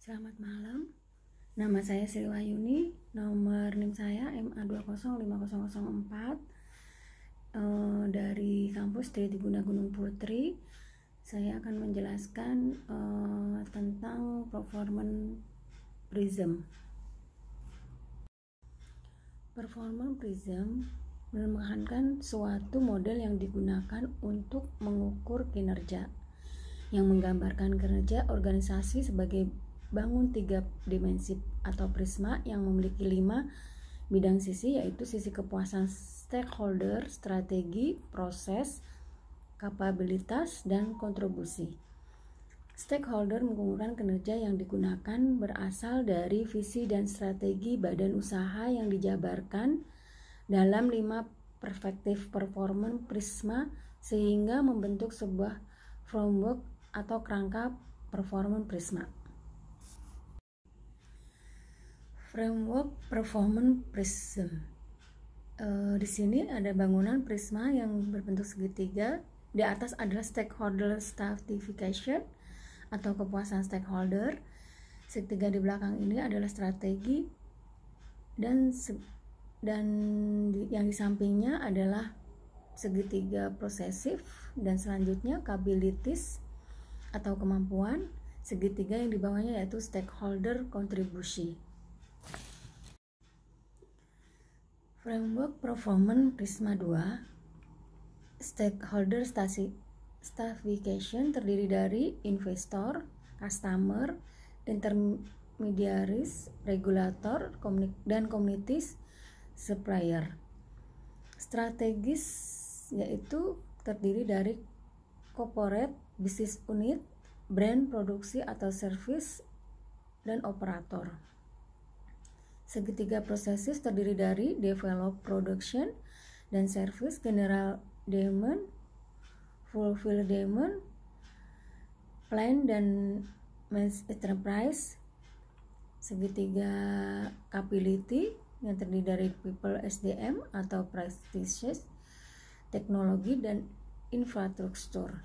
Selamat malam, nama saya Sri Wahyuni, nomor NIM saya MA205004 dari kampus Tritiguna Gunung Putri. Saya akan menjelaskan tentang performance prism. Performance prism merupakan suatu model yang digunakan untuk mengukur kinerja, yang menggambarkan kinerja organisasi sebagai bangun 3 dimensi atau prisma yang memiliki 5 bidang sisi, yaitu sisi kepuasan stakeholder, strategi, proses, kapabilitas, dan kontribusi. Stakeholder mengukurkan kinerja yang digunakan berasal dari visi dan strategi badan usaha yang dijabarkan dalam 5 perspektif performance prisma sehingga membentuk sebuah framework atau kerangka performance prisma. Framework performance prism. Di sini ada bangunan prisma yang berbentuk segitiga. Di atas adalah stakeholder stratification atau kepuasan stakeholder. Segitiga di belakang ini adalah strategi dan yang di sampingnya adalah segitiga prosesif, dan selanjutnya capabilities atau kemampuan. Segitiga yang di bawahnya yaitu stakeholder kontribusi. Framework performance prisma 2. Stakeholder stratification terdiri dari investor, customer, intermediaries, regulator, dan communities supplier. Strategis yaitu terdiri dari corporate, business unit, brand, produksi atau service, dan operator. Segitiga prosesif terdiri dari develop, production, dan service, general demand, fulfillment, plan, dan enterprise. Segitiga capability yang terdiri dari people, SDM atau practices, teknologi, dan infrastruktur.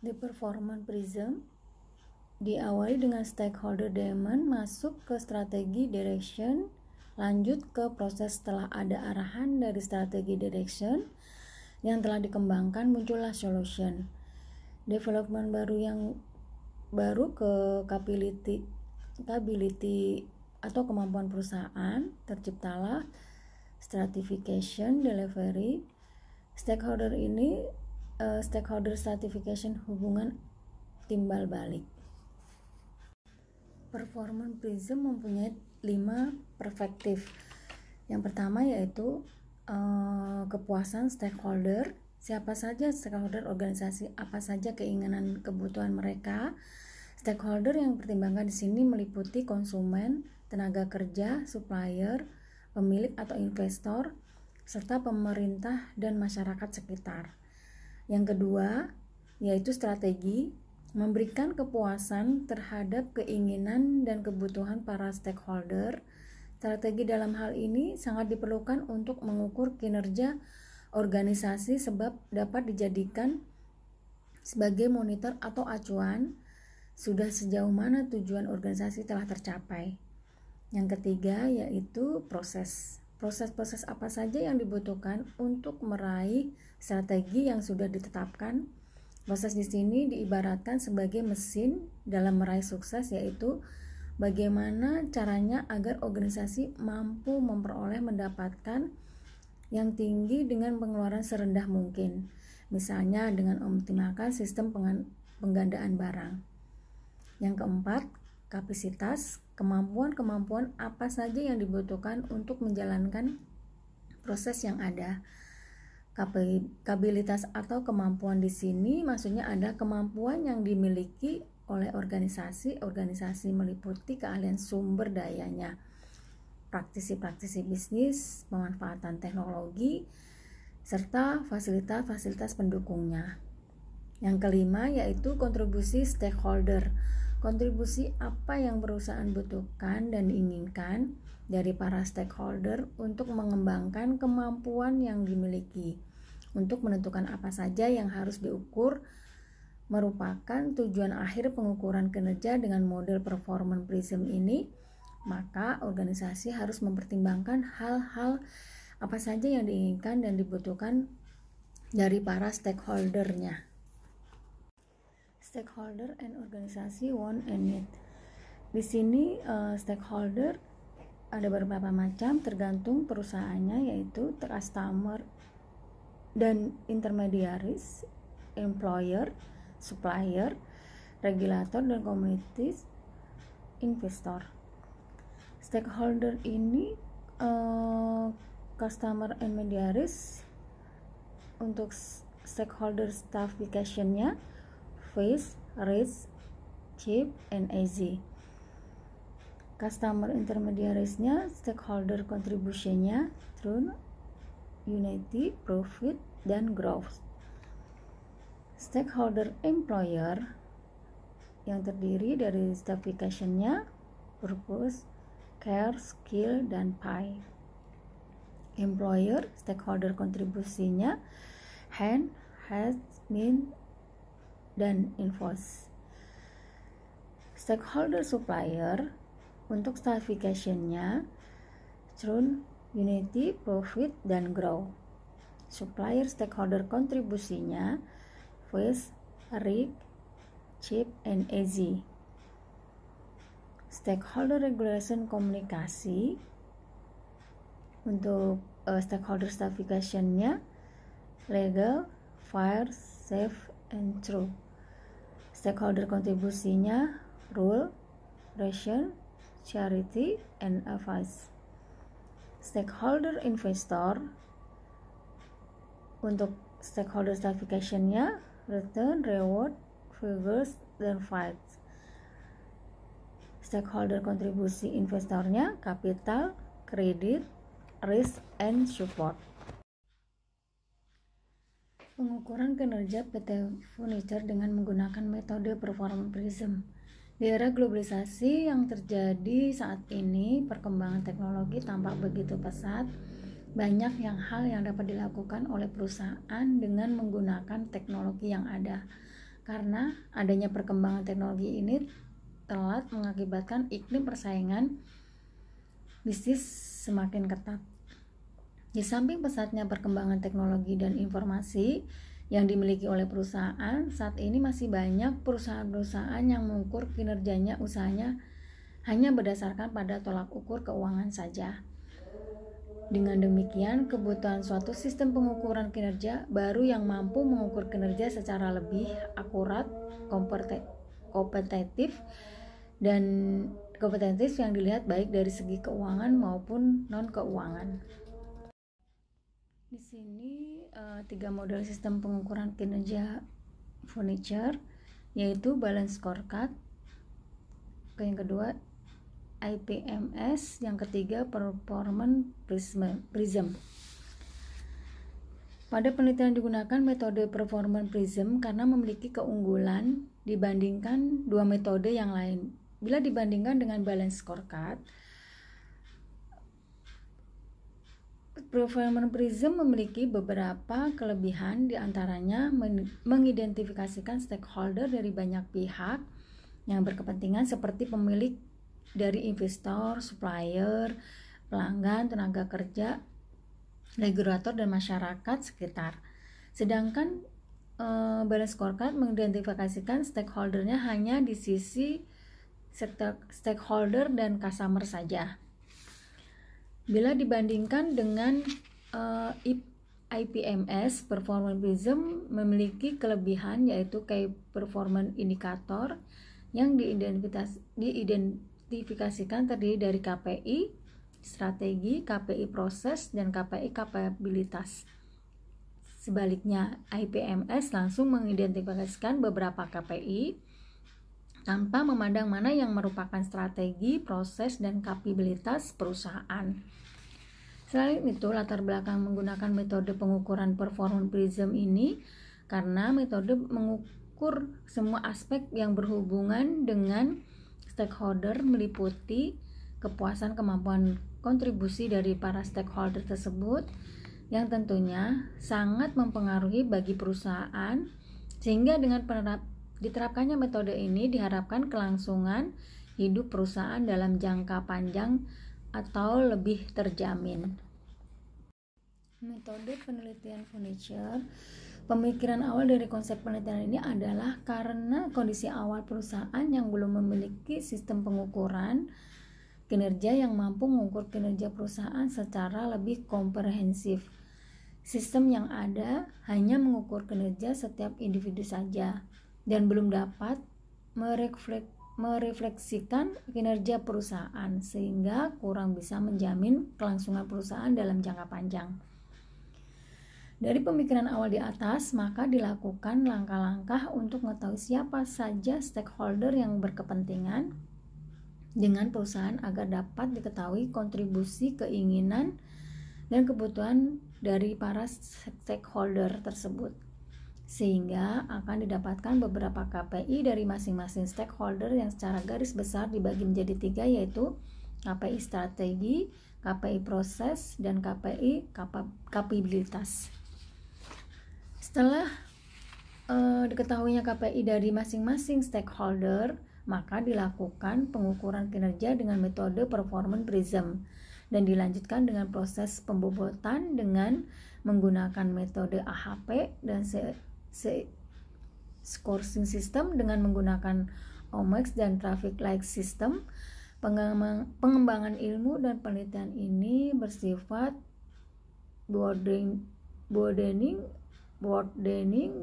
Di performance prism diawali dengan stakeholder demand, masuk ke strategi direction, lanjut ke proses. Setelah ada arahan dari strategi direction yang telah dikembangkan, muncullah solution. Development baru ke capability atau kemampuan perusahaan, terciptalah stratification, delivery. Stakeholder stratification hubungan timbal balik. Performance prism mempunyai 5 perspektif. Yang pertama yaitu kepuasan stakeholder. Siapa saja stakeholder organisasi, apa saja keinginan kebutuhan mereka. Stakeholder yang pertimbangkan di sini meliputi konsumen, tenaga kerja, supplier, pemilik atau investor, serta pemerintah dan masyarakat sekitar. Yang kedua yaitu strategi, memberikan kepuasan terhadap keinginan dan kebutuhan para stakeholder. Strategi dalam hal ini sangat diperlukan untuk mengukur kinerja organisasi sebab dapat dijadikan sebagai monitor atau acuan sudah sejauh mana tujuan organisasi telah tercapai. Yang ketiga yaitu proses. Proses-proses apa saja yang dibutuhkan untuk meraih strategi yang sudah ditetapkan. Proses di sini diibaratkan sebagai mesin dalam meraih sukses, yaitu bagaimana caranya agar organisasi mampu mendapatkan yang tinggi dengan pengeluaran serendah mungkin. Misalnya dengan mengoptimalkan sistem penggandaan barang. Yang keempat, kapasitas, kemampuan apa saja yang dibutuhkan untuk menjalankan proses yang ada. Kapabilitas atau kemampuan di sini maksudnya ada kemampuan yang dimiliki oleh organisasi. Organisasi meliputi keahlian sumber dayanya, praktisi bisnis, pemanfaatan teknologi, serta fasilitas pendukungnya. Yang kelima yaitu kontribusi stakeholder. Kontribusi apa yang perusahaan butuhkan dan diinginkan dari para stakeholder untuk mengembangkan kemampuan yang dimiliki, untuk menentukan apa saja yang harus diukur merupakan tujuan akhir pengukuran kinerja dengan model performance prism ini, maka organisasi harus mempertimbangkan hal-hal apa saja yang diinginkan dan dibutuhkan dari para stakeholder-nya. Stakeholder and organisasi want and need. Di sini stakeholder ada beberapa macam tergantung perusahaannya, yaitu customer dan intermediaries, employer, supplier, regulator dan communities, investor. Stakeholder ini customer and intermediaries. Untuk stakeholder stratification-nya fast, rich, cheap, and easy. Customer intermediaries-nya stakeholder contribution-nya through unity, profit, dan growth. Stakeholder employer yang terdiri dari stratification-nya purpose, care, skill, dan pay. Employer stakeholder kontribusinya hand, has, mean, dan invoice. Stakeholder supplier untuk stratification-nya through unity, profit, dan grow. Supplier stakeholder kontribusinya fast, rich, cheap, and easy. Stakeholder regulation komunikasi untuk stakeholder stratification-nya legal, fair, safe, and true. Stakeholder kontribusinya rule, ration, charity, and advice. Stakeholder investor untuk stakeholder stratification-nya return, reward, figures, dan fights. Stakeholder kontribusi investornya capital, kredit, risk, and support. Pengukuran kinerja PT Furniture dengan menggunakan metode performance prism. Di era globalisasi yang terjadi saat ini, perkembangan teknologi tampak begitu pesat. Banyak hal yang dapat dilakukan oleh perusahaan dengan menggunakan teknologi yang ada. Karena adanya perkembangan teknologi ini telah mengakibatkan iklim persaingan bisnis semakin ketat. Di samping pesatnya perkembangan teknologi dan informasi yang dimiliki oleh perusahaan, saat ini masih banyak perusahaan-perusahaan yang mengukur kinerjanya usahanya hanya berdasarkan pada tolak ukur keuangan saja. Dengan demikian, kebutuhan suatu sistem pengukuran kinerja baru yang mampu mengukur kinerja secara lebih akurat, kompetitif yang dilihat baik dari segi keuangan maupun non-keuangan. Di sini 3 model sistem pengukuran kinerja Furniture, yaitu balance scorecard, yang kedua IPMS, yang ketiga performance prism. Pada penelitian digunakan metode performance prism karena memiliki keunggulan dibandingkan 2 metode yang lain. Bila dibandingkan dengan balance scorecard, performance prism memiliki beberapa kelebihan, diantaranya mengidentifikasikan stakeholder dari banyak pihak yang berkepentingan seperti pemilik dari investor, supplier, pelanggan, tenaga kerja, regulator, dan masyarakat sekitar. Sedangkan balance scorecard mengidentifikasikan stakeholdernya hanya di sisi stakeholder dan customer saja. Bila dibandingkan dengan IPMS, performance prism memiliki kelebihan yaitu key performance indicator yang diidentifikasikan terdiri dari KPI strategi, KPI proses, dan KPI kapabilitas. Sebaliknya, IPMS langsung mengidentifikasikan beberapa KPI tanpa memandang mana yang merupakan strategi, proses, dan kapabilitas perusahaan. Selain itu, latar belakang menggunakan metode pengukuran performance prism ini karena metode mengukur semua aspek yang berhubungan dengan stakeholder, meliputi kepuasan kemampuan kontribusi dari para stakeholder tersebut yang tentunya sangat mempengaruhi bagi perusahaan, sehingga dengan Diterapkannya metode ini diharapkan kelangsungan hidup perusahaan dalam jangka panjang atau lebih terjamin. Metode penelitian furniture. Pemikiran awal dari konsep penelitian ini adalah karena kondisi awal perusahaan yang belum memiliki sistem pengukuran kinerja yang mampu mengukur kinerja perusahaan secara lebih komprehensif. Sistem yang ada hanya mengukur kinerja setiap individu saja dan belum dapat merefleksikan kinerja perusahaan, sehingga kurang bisa menjamin kelangsungan perusahaan dalam jangka panjang. Dari pemikiran awal di atas, maka dilakukan langkah-langkah untuk mengetahui siapa saja stakeholder yang berkepentingan dengan perusahaan agar dapat diketahui kontribusi, keinginan, dan kebutuhan dari para stakeholder tersebut, sehingga akan didapatkan beberapa KPI dari masing-masing stakeholder yang secara garis besar dibagi menjadi 3, yaitu KPI strategi, KPI proses, dan KPI kapabilitas. Setelah diketahuinya KPI dari masing-masing stakeholder, maka dilakukan pengukuran kinerja dengan metode performance prism dan dilanjutkan dengan proses pembobotan dengan menggunakan metode AHP dan scoring system dengan menggunakan OMAX dan traffic light system. Pengembangan ilmu dan penelitian ini bersifat broadening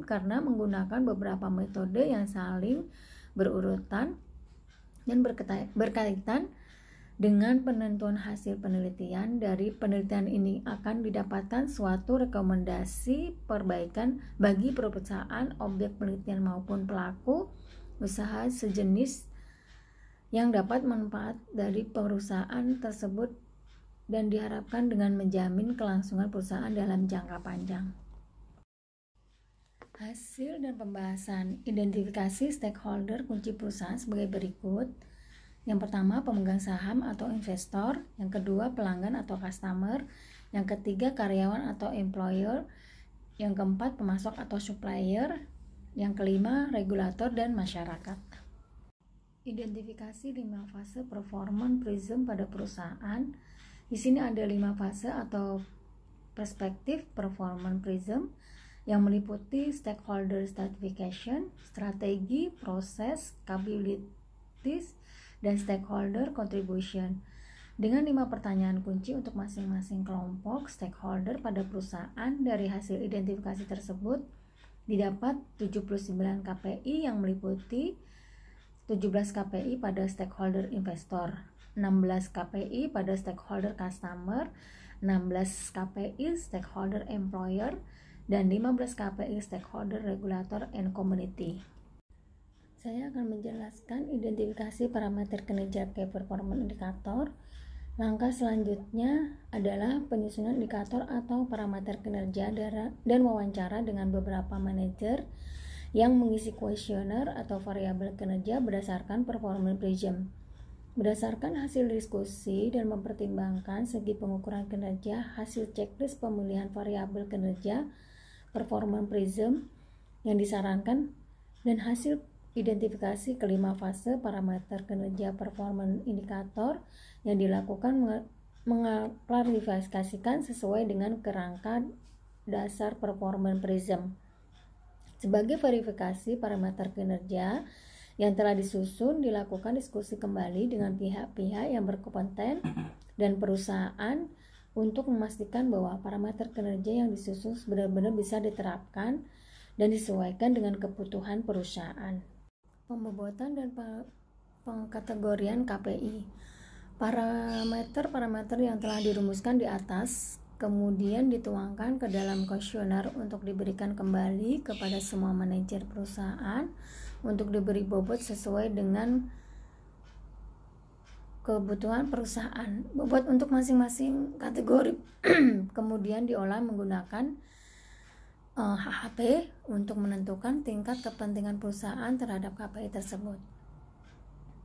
karena menggunakan beberapa metode yang saling berurutan dan berkaitan dengan penentuan hasil penelitian. Dari penelitian ini akan didapatkan suatu rekomendasi perbaikan bagi perusahaan, objek penelitian maupun pelaku usaha sejenis yang dapat manfaat dari perusahaan tersebut dan diharapkan dengan menjamin kelangsungan perusahaan dalam jangka panjang. Hasil dan pembahasan. Identifikasi stakeholder kunci perusahaan sebagai berikut. Yang pertama, pemegang saham atau investor. Yang kedua, pelanggan atau customer. Yang ketiga, karyawan atau employer. Yang keempat, pemasok atau supplier. Yang kelima, regulator dan masyarakat. Identifikasi 5 fase performance prism pada perusahaan. Di sini ada 5 fase atau perspektif performance prism yang meliputi stakeholder stratification, strategi, proses, capabilities, dan stakeholder contribution. Dengan 5 pertanyaan kunci untuk masing-masing kelompok stakeholder pada perusahaan, dari hasil identifikasi tersebut didapat 79 KPI yang meliputi 17 KPI pada stakeholder investor, 16 KPI pada stakeholder customer, 16 KPI stakeholder employer, dan 15 KPI stakeholder regulator and community. Saya akan menjelaskan identifikasi parameter kinerja key performance indikator. Langkah selanjutnya adalah penyusunan indikator atau parameter kinerja dan wawancara dengan beberapa manajer yang mengisi kuesioner atau variabel kinerja berdasarkan performance prism. Berdasarkan hasil diskusi dan mempertimbangkan segi pengukuran kinerja, hasil checklist pemilihan variabel kinerja performance prism yang disarankan, dan hasil identifikasi kelima fase parameter kinerja performance indikator yang dilakukan mengklarifikasikan sesuai dengan kerangka dasar performance prism. Sebagai verifikasi parameter kinerja yang telah disusun, dilakukan diskusi kembali dengan pihak-pihak yang berkompeten dan perusahaan untuk memastikan bahwa parameter kinerja yang disusun benar-benar bisa diterapkan dan disesuaikan dengan kebutuhan perusahaan. Pembobotan dan pengkategorian KPI. Parameter-parameter yang telah dirumuskan di atas kemudian dituangkan ke dalam kuesioner untuk diberikan kembali kepada semua manajer perusahaan untuk diberi bobot sesuai dengan kebutuhan perusahaan. Bobot untuk masing-masing kategori kemudian diolah menggunakan HHP untuk menentukan tingkat kepentingan perusahaan terhadap KPI tersebut.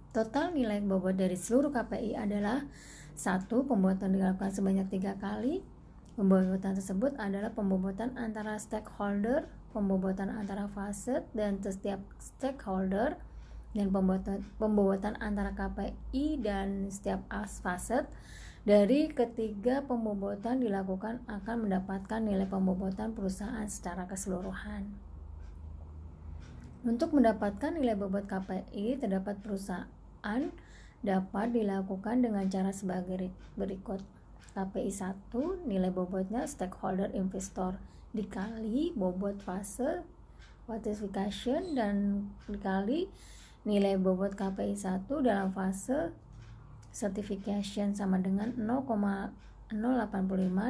Total nilai bobot dari seluruh KPI adalah 1. Pembobotan dilakukan sebanyak 3 kali. Pembobotan tersebut adalah pembobotan antara stakeholder pembobotan antara fase dan setiap stakeholder, dan pembobotan antara KPI dan setiap fase. Dari ketiga pembobotan dilakukan akan mendapatkan nilai pembobotan perusahaan secara keseluruhan. Untuk mendapatkan nilai bobot KPI, terdapat perusahaan dapat dilakukan dengan cara sebagai berikut. KPI 1 nilai bobotnya stakeholder investor dikali bobot fase participation dan dikali nilai bobot KPI 1 dalam fase certification sama dengan 0,085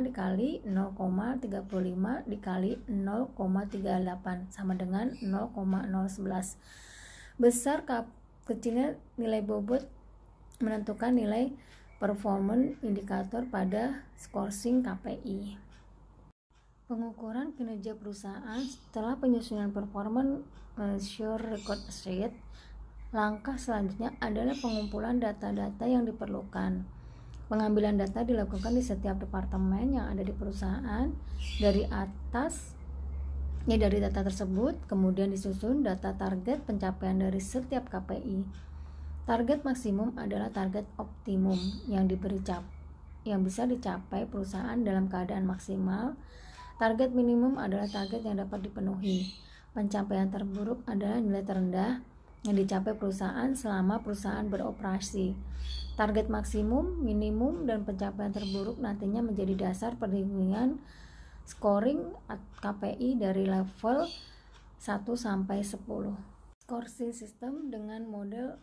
dikali 0,35 dikali 0,38 sama dengan 0,011. Besar kecilnya nilai bobot menentukan nilai performance indikator pada scoring KPI. Pengukuran kinerja perusahaan setelah penyusunan performance measure record sheet. Langkah selanjutnya adalah pengumpulan data-data yang diperlukan. Pengambilan data dilakukan di setiap departemen yang ada di perusahaan. Dari data tersebut kemudian disusun data target pencapaian dari setiap KPI. Target maksimum adalah target optimum yang bisa dicapai perusahaan dalam keadaan maksimal. Target minimum adalah target yang dapat dipenuhi. Pencapaian terburuk adalah nilai terendah yang dicapai perusahaan selama perusahaan beroperasi. Target maksimum, minimum, dan pencapaian terburuk nantinya menjadi dasar perbandingan scoring KPI dari level 1 sampai 10. Scoring system dengan model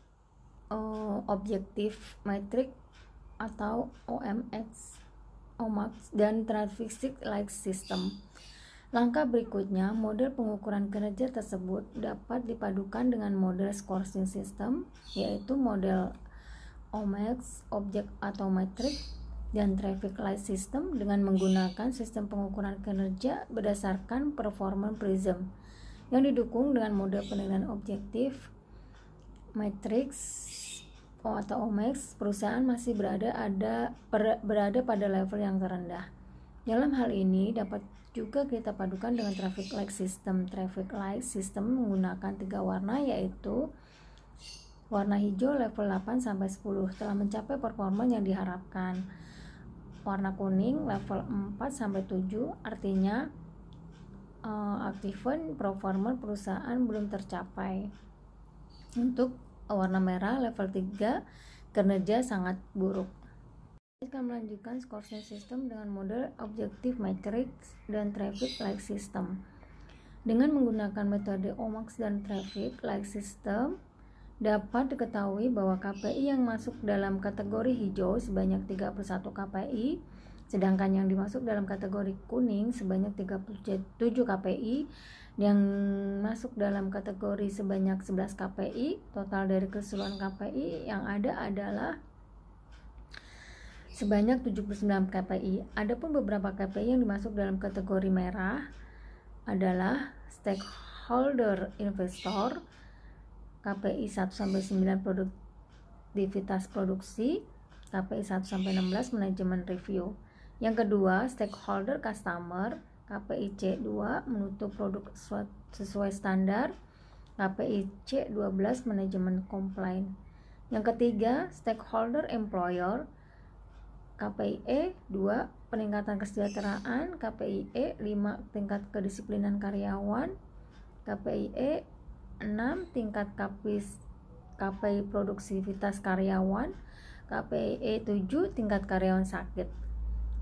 Objective Metric atau OMX dan Traffic Light System. Langkah berikutnya, model pengukuran kinerja tersebut dapat dipadukan dengan model scoring system, yaitu model OMX, Object atau Metric, dan Traffic Light System dengan menggunakan sistem pengukuran kinerja berdasarkan performance prism yang didukung dengan model penilaian objektif matrix atau OMX. Perusahaan masih berada pada level yang terendah. Dalam hal ini dapat juga kita padukan dengan Traffic Light System. Traffic Light System menggunakan 3 warna, yaitu warna hijau level 8 sampai 10 telah mencapai performa yang diharapkan. Warna kuning level 4 sampai 7 artinya aktifan performa perusahaan belum tercapai. Untuk warna merah level 3 kinerja sangat buruk. Kita melanjutkan scoring system dengan model Objective Matrix dan Traffic Light System. Dengan menggunakan metode OMX dan Traffic Light System, dapat diketahui bahwa KPI yang masuk dalam kategori hijau sebanyak 31 KPI, sedangkan yang dimasuk dalam kategori kuning sebanyak 37 KPI, yang masuk dalam kategori sebanyak 11 KPI. Total dari keseluruhan KPI yang ada adalah sebanyak 79 KPI. Adapun beberapa KPI yang dimasuk dalam kategori merah adalah stakeholder investor, KPI 1-9 produktivitas produksi, KPI 1-16 manajemen review. Yang kedua, stakeholder customer, KPI C2 menutup produk sesuai standar, KPI C12 manajemen complaint. Yang ketiga, stakeholder employer, KPI E2 peningkatan kesejahteraan, KPI E5 tingkat kedisiplinan karyawan, KPI E6 tingkat KPI produktivitas karyawan, KPI E7 tingkat karyawan sakit.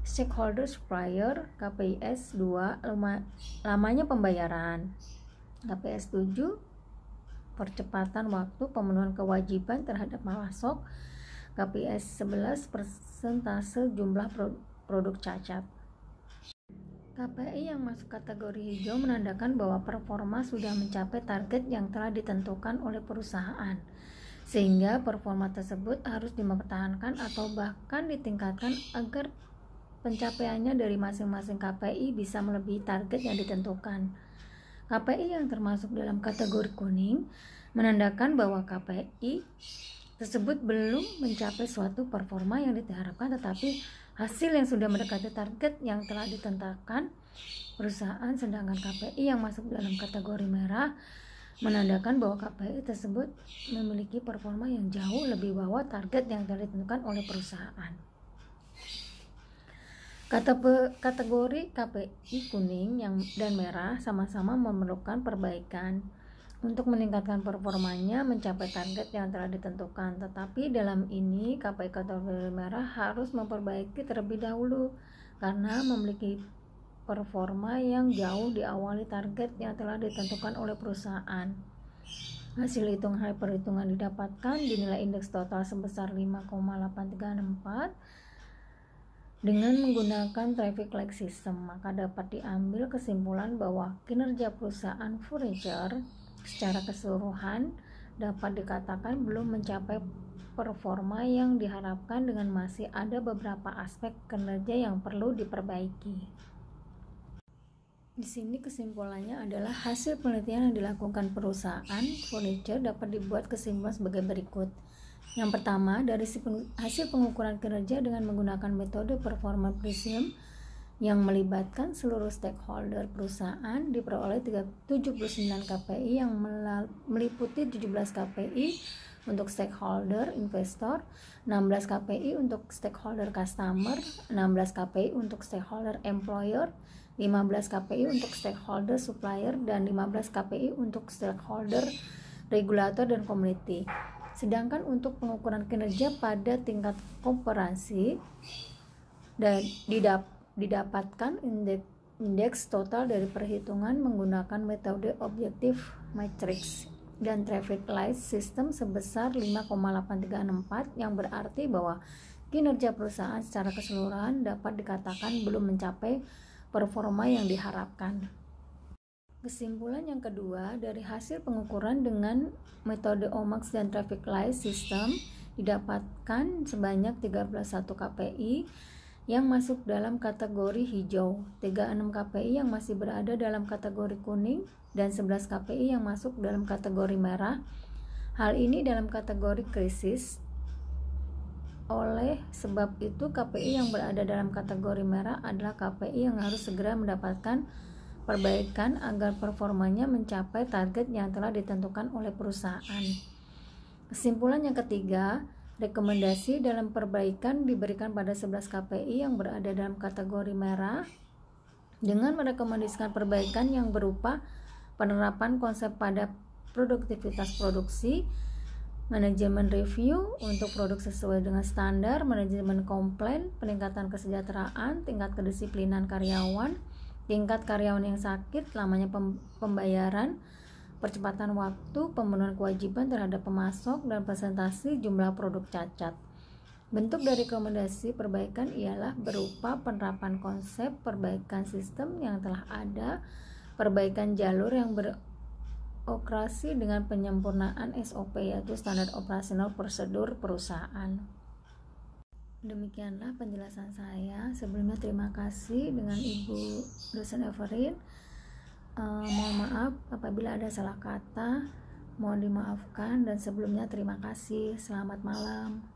Stakeholder supplier, KPI S2 lamanya pembayaran, KPI S7 percepatan waktu pemenuhan kewajiban terhadap masuk, KPI S11 persentase jumlah produk cacat. KPI yang masuk kategori hijau menandakan bahwa performa sudah mencapai target yang telah ditentukan oleh perusahaan, sehingga performa tersebut harus dipertahankan atau bahkan ditingkatkan agar pencapaiannya dari masing-masing KPI bisa melebihi target yang ditentukan. KPI yang termasuk dalam kategori kuning menandakan bahwa KPI tersebut belum mencapai suatu performa yang diharapkan, tetapi hasil yang sudah mendekati target yang telah ditentukan perusahaan, sedangkan KPI yang masuk dalam kategori merah menandakan bahwa KPI tersebut memiliki performa yang jauh lebih bawah target yang telah ditentukan oleh perusahaan. Kategori KPI kuning dan merah sama-sama memerlukan perbaikan untuk meningkatkan performanya mencapai target yang telah ditentukan. Tetapi dalam ini KPI kategori merah harus memperbaiki terlebih dahulu karena memiliki performa yang jauh di awali target yang telah ditentukan oleh perusahaan. Hasil perhitungan didapatkan dinilai indeks total sebesar 5,834 dengan menggunakan traffic light system. Maka dapat diambil kesimpulan bahwa kinerja perusahaan furniture secara keseluruhan dapat dikatakan belum mencapai performa yang diharapkan dengan masih ada beberapa aspek kinerja yang perlu diperbaiki. Di sini kesimpulannya adalah hasil penelitian yang dilakukan perusahaan furniture dapat dibuat kesimpulan sebagai berikut. Yang pertama, dari hasil pengukuran kinerja dengan menggunakan metode performance prism yang melibatkan seluruh stakeholder perusahaan diperoleh 79 KPI yang meliputi 17 KPI untuk stakeholder investor, 16 KPI untuk stakeholder customer, 16 KPI untuk stakeholder employer, 15 KPI untuk stakeholder supplier, dan 15 KPI untuk stakeholder regulator dan community. Sedangkan untuk pengukuran kinerja pada tingkat koperasi dan didapatkan indeks total dari perhitungan menggunakan metode objective matrix dan traffic light system sebesar 5,834, yang berarti bahwa kinerja perusahaan secara keseluruhan dapat dikatakan belum mencapai performa yang diharapkan. Kesimpulan yang kedua, dari hasil pengukuran dengan metode OMAX dan traffic light system didapatkan sebanyak 31 KPI yang masuk dalam kategori hijau, 36 KPI yang masih berada dalam kategori kuning, dan 11 KPI yang masuk dalam kategori merah. Hal ini dalam kategori krisis. Oleh sebab itu, KPI yang berada dalam kategori merah adalah KPI yang harus segera mendapatkan perbaikan agar performanya mencapai target yang telah ditentukan oleh perusahaan. Kesimpulan yang ketiga, rekomendasi dalam perbaikan diberikan pada 11 KPI yang berada dalam kategori merah dengan merekomendasikan perbaikan yang berupa penerapan konsep pada produktivitas produksi, manajemen review untuk produk sesuai dengan standar, manajemen komplain, peningkatan kesejahteraan, tingkat kedisiplinan karyawan, tingkat karyawan yang sakit, lamanya pembayaran, percepatan waktu, pemenuhan kewajiban terhadap pemasok, dan presentasi jumlah produk cacat. Bentuk dari rekomendasi perbaikan ialah berupa penerapan konsep perbaikan sistem yang telah ada, perbaikan jalur yang beroperasi dengan penyempurnaan SOP yaitu standar operasional prosedur perusahaan. Demikianlah penjelasan saya. Sebelumnya terima kasih dengan Ibu dosen Everin. Mohon maaf apabila ada salah kata, mohon dimaafkan, dan sebelumnya terima kasih. Selamat malam.